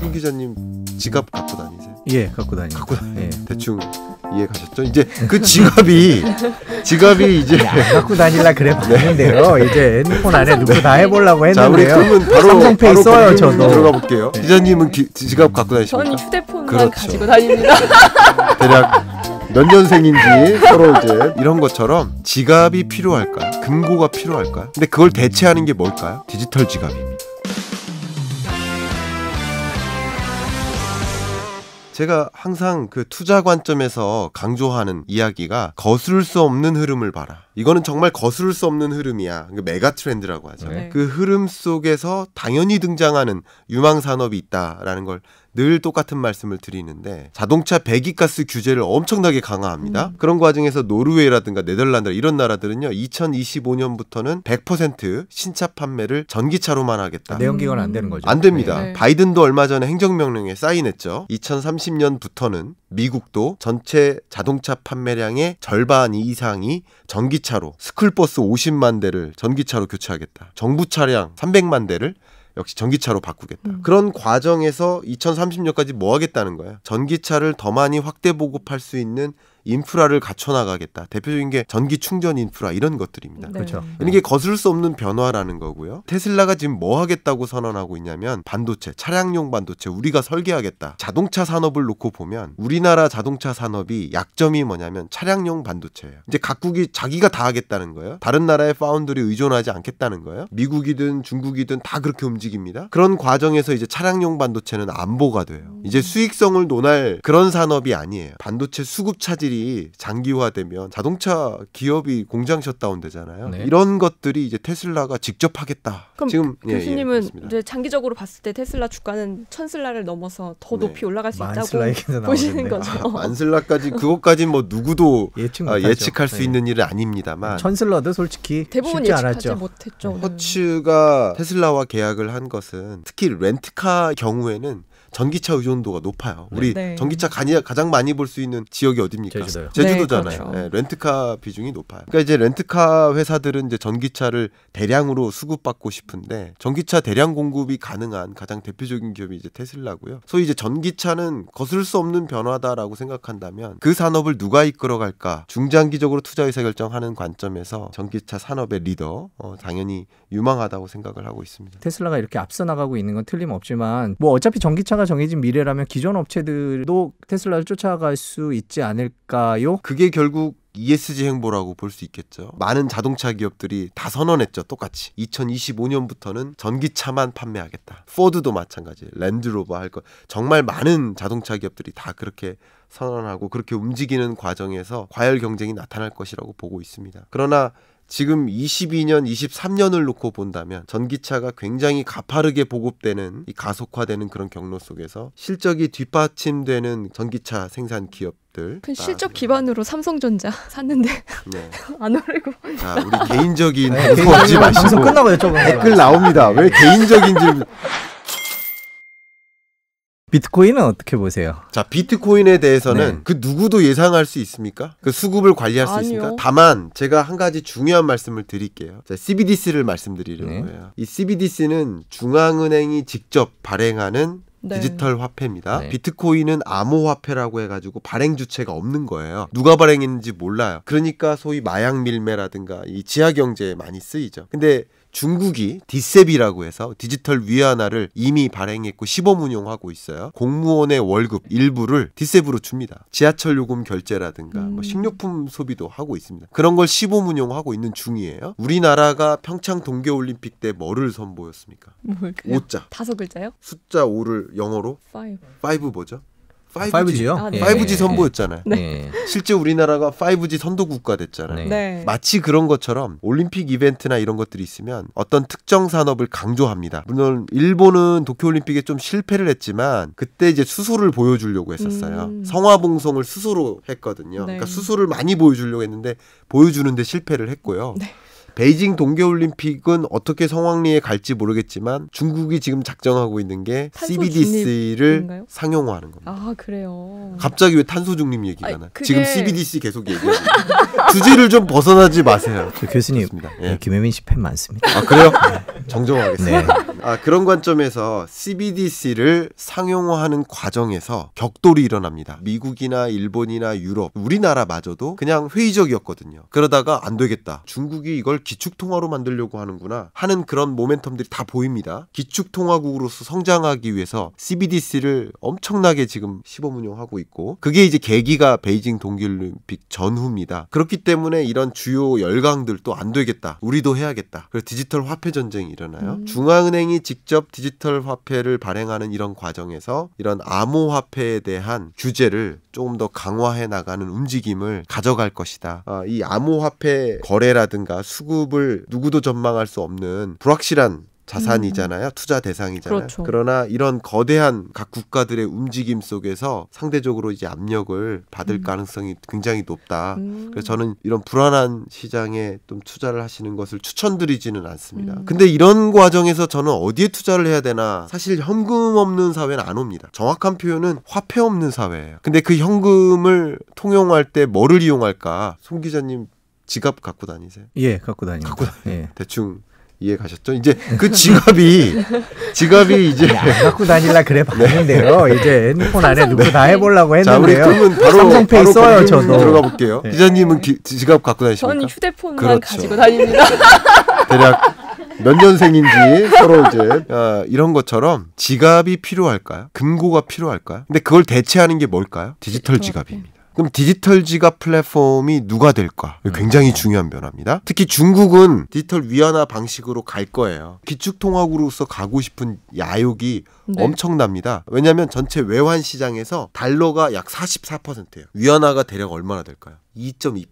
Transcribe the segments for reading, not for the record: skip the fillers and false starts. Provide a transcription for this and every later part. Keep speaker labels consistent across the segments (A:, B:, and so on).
A: 송 기자님 지갑 갖고 다니세요?
B: 예, 갖고 다니요.
A: 예. 대충 이해 가셨죠? 이제 그 지갑이 이제
B: 갖고 다니려 그래 봤는데요. 이제 핸드폰 안에 넣고 다 해보려고 했는데요.
A: 자, 우리 그러면 바로
B: 삼성페이 써요. 저도
A: 들어가 볼게요. 기자님은 지갑 갖고 다니십니까?
C: 저는 휴대폰만
A: 그렇죠.
C: 가지고 다닙니다.
A: 대략 몇 년생인지 서로 이제 이런 것처럼 지갑이 필요할까요? 금고가 필요할까요? 근데 그걸 대체하는 게 뭘까요? 디지털 지갑입니다. 제가 항상 그 투자 관점에서 강조하는 이야기가 거스를 수 없는 흐름을 봐라. 이거는 정말 거스를 수 없는 흐름이야. 메가 트렌드라고 하죠.
C: 네.
A: 그 흐름 속에서 당연히 등장하는 유망 산업이 있다라는 걸 늘 똑같은 말씀을 드리는데, 자동차 배기가스 규제를 엄청나게 강화합니다. 그런 과정에서 노르웨이라든가 네덜란드 이런 나라들은요 2025년부터는 100% 신차 판매를 전기차로만 하겠다.
B: 내연기관 안 되는 거죠.
A: 안 됩니다.
C: 네.
A: 바이든도 얼마 전에 행정명령에 사인했죠. 2030년부터는 미국도 전체 자동차 판매량의 절반 이상이 전기차로, 스쿨버스 50만 대를 전기차로 교체하겠다. 정부 차량 300만 대를 역시 전기차로 바꾸겠다. 그런 과정에서 2030년까지 뭐 하겠다는 거예요? 전기차를 더 많이 확대 보급할 수 있는 인프라를 갖춰나가겠다. 대표적인 게 전기 충전 인프라 이런 것들입니다.
C: 네.
B: 그렇죠.
A: 이게 거스를 수 없는 변화라는 거고요. 테슬라가 지금 뭐 하겠다고 선언하고 있냐면 반도체, 차량용 반도체 우리가 설계하겠다. 자동차 산업을 놓고 보면 우리나라 자동차 산업이 약점이 뭐냐면 차량용 반도체예요. 이제 각국이 자기가 다 하겠다는 거예요. 다른 나라의 파운드리 의존하지 않겠다는 거예요. 미국이든 중국이든 다 그렇게 움직입니다. 그런 과정에서 이제 차량용 반도체는 안보가 돼요. 이제 수익성을 논할 그런 산업이 아니에요. 반도체 수급 차질이 장기화되면 자동차 기업이 공장 셧다운 되잖아요.
B: 네.
A: 이런 것들이 이제 테슬라가 직접 하겠다.
C: 그럼
A: 지금
C: 교수님은 이제 장기적으로 봤을 때 테슬라 주가는 1000슬라를 넘어서 더
A: 네.
C: 높이 올라갈 수
B: 만슬라 얘기도
C: 있다고 보시는
B: 나오는데.
C: 거죠.
A: 만슬라까지 그것까지 뭐 누구도
B: 예측
A: 예측할 수
B: 네.
A: 있는 일은 아닙니다만
B: 천슬러도 솔직히
C: 대부분
B: 쉽지
C: 예측하지
B: 않았죠.
C: 못했죠.
A: 허츠가 테슬라와 계약을 한 것은 특히 렌트카 경우에는 전기차 의존도가 높아요. 우리
C: 네.
A: 전기차 가장 많이 볼 수 있는 지역이 어디입니까?
B: 제주도요.
A: 제주도잖아요.
C: 네, 그렇죠.
A: 네, 렌트카 비중이 높아요. 그러니까 이제 렌트카 회사들은 이제 전기차를 대량으로 수급받고 싶은데 전기차 대량 공급이 가능한 가장 대표적인 기업이 이제 테슬라고요. 소위 이제 전기차는 거스를 수 없는 변화다라고 생각한다면 그 산업을 누가 이끌어갈까? 중장기적으로 투자 의사 결정하는 관점에서 전기차 산업의 리더 당연히 유망하다고 생각을 하고 있습니다.
B: 테슬라가 이렇게 앞서 나가고 있는 건 틀림없지만 뭐 어차피 전기차가 정해진 미래라면 기존 업체들도 테슬라를 쫓아갈 수 있지 않을까요?
A: 그게 결국 ESG 행보라고 볼 수 있겠죠. 많은 자동차 기업들이 다 선언했죠. 똑같이 2025년부터는 전기차만 판매하겠다. 포드도 마찬가지, 랜드로버 할 것, 정말 많은 자동차 기업들이 다 그렇게 선언하고 그렇게 움직이는 과정에서 과열 경쟁이 나타날 것이라고 보고 있습니다. 그러나 지금 22년, 23년을 놓고 본다면 전기차가 굉장히 가파르게 보급되는, 이 가속화되는 그런 경로 속에서 실적이 뒷받침되는 전기차 생산 기업들,
C: 큰 실적 기반으로 삼성전자 샀는데
A: 네.
C: 안 오르고.
A: 자, 우리 개인적인
B: 네,
A: 하지
B: 방송
A: 마시고
B: 끝나고 여쭤보는
A: 댓글 나옵니다. 왜 개인적인지.
B: 비트코인은 어떻게 보세요?
A: 자, 비트코인에 대해서는
B: 네.
A: 그 누구도 예상할 수 있습니까? 그 수급을 관리할 수
C: 아니요.
A: 있습니까? 다만 제가 한 가지 중요한 말씀을 드릴게요. 자, CBDC를 말씀드리려고
B: 네.
A: 해요. 이 CBDC는 중앙은행이 직접 발행하는
C: 네.
A: 디지털 화폐입니다.
B: 네.
A: 비트코인은 암호화폐라고 해가지고 발행 주체가 없는 거예요. 누가 발행했는지 몰라요. 그러니까 소위 마약 밀매라든가 이 지하 경제에 많이 쓰이죠. 근데 중국이 디셉이라고 해서 디지털 위안화를 이미 발행했고 시범 운용하고 있어요. 공무원의 월급 일부를 디셉으로 줍니다. 지하철 요금 결제라든가 뭐 식료품 소비도 하고 있습니다. 그런 걸 시범 운용하고 있는 중이에요. 우리나라가 평창 동계올림픽 때 뭐를 선보였습니까?
C: 뭘까요?
A: 5자.
C: 5글자요?
A: 숫자 5를 영어로 5 뭐죠?
B: 5G요?
C: 아, 네.
A: 5G 선보였잖아요.
B: 네.
A: 실제 우리나라가 5G 선도 국가 됐잖아요.
B: 네.
C: 네.
A: 마치 그런 것처럼 올림픽 이벤트나 이런 것들이 있으면 어떤 특정 산업을 강조합니다. 물론 일본은 도쿄올림픽에 좀 실패를 했지만 그때 이제 수소를 보여주려고 했었어요. 성화봉송을 수소로 했거든요.
C: 네.
A: 그러니까 수소를 많이 보여주려고 했는데 보여주는데 실패를 했고요.
C: 네.
A: 베이징 동계올림픽은 어떻게 성황리에 갈지 모르겠지만 중국이 지금 작정하고 있는 게
C: 탄소
A: CBDC를
C: 중립인가요?
A: 상용화하는 겁니다.
C: 아, 그래요.
A: 갑자기 왜 탄소 중립 얘기가
C: 아니,
A: 나?
C: 그게-
A: 지금 CBDC 계속 얘기하고 주제를 좀 벗어나지 마세요.
B: 교수님,
A: 좋습니다. 예.
B: 김혜민 씨 팬 많습니다.
A: 아, 그래요? 정정하겠습니다.
B: 네.
A: 그런 관점에서 CBDC를 상용화하는 과정에서 격돌이 일어납니다. 미국이나 일본이나 유럽, 우리나라마저도 그냥 회의적이었거든요. 그러다가 안 되겠다. 중국이 이걸 기축통화로 만들려고 하는구나 하는 그런 모멘텀들이 다 보입니다. 기축통화국으로서 성장하기 위해서 CBDC를 엄청나게 지금 시범운용하고 있고 그게 이제 계기가 베이징 동계올림픽 전후입니다. 그렇기 때문에 이런 주요 열강들 또 안 되겠다. 우리도 해야겠다. 그래서 디지털 화폐 전쟁이 일어나요. 중앙은행이 직접 디지털 화폐를 발행하는 이런 과정에서 이런 암호화폐에 대한 규제를 조금 더 강화해 나가는 움직임을 가져갈 것이다. 이 암호화폐 거래라든가 수급을 누구도 전망할 수 없는 불확실한 자산이잖아요. 투자 대상이잖아요.
C: 그렇죠.
A: 그러나 이런 거대한 각 국가들의 움직임 속에서 상대적으로 이제 압력을 받을 가능성이 굉장히 높다. 그래서 저는 이런 불안한 시장에 좀 투자를 하시는 것을 추천드리지는 않습니다. 근데 이런 과정에서 저는 어디에 투자를 해야 되나? 사실 현금 없는 사회는 안 옵니다. 정확한 표현은 화폐 없는 사회예요. 근데 그 현금을 통용할 때 뭐를 이용할까? 송 기자님 지갑 갖고 다니세요?
B: 예, 갖고 다닙니다.
A: 갖고 다니세요?
B: 예.
A: 대충 이해 가셨죠? 이제 그 지갑이 이제
B: 안 갖고 다닐라 그래 봤는데요. 이제 핸드폰 안에 넣고 다 해보려고
A: 자, 우리
B: 했는데요.
A: 그러면 바로
B: 삼성페이 써요, 저도.
A: 들어가 볼게요.
B: 네.
A: 기자님은 지갑 갖고 다니십니까?
C: 저는 휴대폰만
A: 그렇죠.
C: 가지고 다닙니다.
A: 대략 몇 년생인지 서로 이제 이런 것처럼 지갑이 필요할까요? 금고가 필요할까요? 근데 그걸 대체하는 게 뭘까요? 디지털 지갑입니다. 그럼 디지털 지갑 플랫폼이 누가 될까? 굉장히 중요한 변화입니다. 특히 중국은 디지털 위안화 방식으로 갈 거예요. 기축통화국으로서 가고 싶은 야욕이 엄청납니다. 왜냐하면 전체 외환 시장에서 달러가 약 44%예요. 위안화가 대략 얼마나 될까요? 2.2%.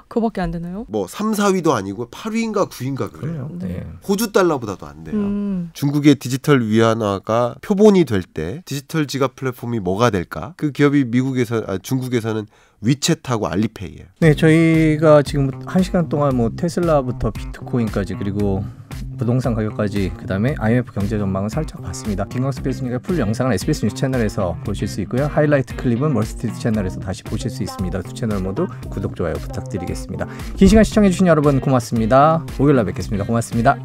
C: 그거밖에 안 되나요?
A: 뭐 3, 4위도 아니고 8위인가 9위인가 그래요.
B: 네.
A: 호주 달러보다도 안 돼요. 중국의 디지털 위안화가 표본이 될 때 디지털 지갑 플랫폼이 뭐가 될까? 그 기업이 중국에서는 위챗하고 알리페이예요.
B: 네, 저희가 지금 1시간 동안 뭐 테슬라부터 비트코인까지 그리고 부동산 가격까지 그다음에 IMF 경제 전망은 살짝 봤습니다. 김광석 교수님의 풀 영상은 SBS 뉴스 채널에서 보실 수 있고요. 하이라이트 클립은 월스트리트 채널에서 다시 보실 수 있습니다. 두 채널 모두 구독, 좋아요 부탁드리겠습니다. 긴 시간 시청해주신 여러분 고맙습니다. 목요일 날 뵙겠습니다. 고맙습니다.